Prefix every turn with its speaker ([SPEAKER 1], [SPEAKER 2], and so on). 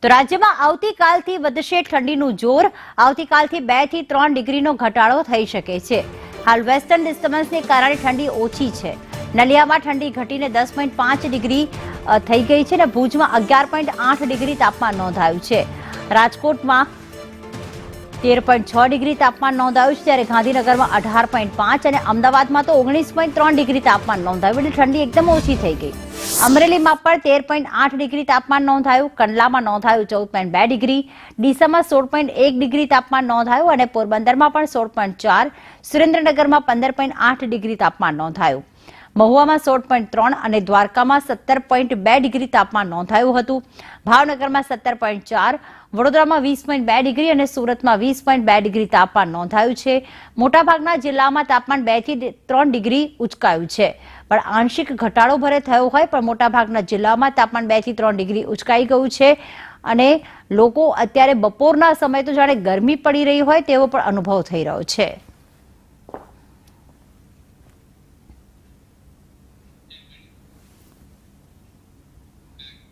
[SPEAKER 1] તો રાજ્યમાં આવતીકાલથી વધશે ઠંડીનું જોર। આવતીકાલથી 2 થી 3 ડિગ્રીનો ઘટાડો થઈ શકે છે। હાલ વેસ્ટર્ન ડિસ્ટર્બન્સને કારણે ઠંડી ઓછી છે। નલિયામાં ઠંડી ઘટીને 10.5 ડિગ્રી થઈ ગઈ છે અને ભુજમાં 11.8 ડિગ્રી તાપમાન નોંધાયું છે। રાજકોટમાં 13.6 ડિગ્રી તાપમાન નોંધાયું છે, જ્યારે ગાંધીનગરમાં 18.5 અને અમદાવાદમાં તો 19.3 ડિગ્રી તાપમાન નોંધાયું એટલે ઠંડી એકદમ ઓછી થઈ ગઈ। અમરેલીમાં પણ 13.8 ડિગ્રી તાપમાન નોંધાયું, કંડલામાં નોંધાયું 14.2 ડિગ્રી, ડીસામાં 16.1 ડિગ્રી તાપમાન નોંધાયું અને પોરબંદરમાં પણ 16.4, સુરેન્દ્રનગરમાં 15.8 ડિગ્રી તાપમાન નોંધાયું। મહુવામાં 16.3 અને દ્વારકામાં 17.2 ડિગ્રી તાપમાન નોંધાયું હતું। ભાવનગરમાં 17.4, વડોદરામાં 20.2 ડિગ્રી અને સુરતમાં 20.2 ડિગ્રી તાપમાન નોંધાયું છે। મોટાભાગના જિલ્લામાં તાપમાન 2 થી 3 ડિગ્રી ઉંચકાયું છે, પણ આંશિક ઘટાડો ભરે થયો હોય પણ મોટાભાગના જિલ્લામાં તાપમાન 2 થી 3 ડિગ્રી ઉંચકાઈ ગયું છે અને લોકો અત્યારે બપોરના સમયે તો જાણે ગરમી પડી રહી હોય તેવો પણ અનુભવ થઈ રહ્યો છે।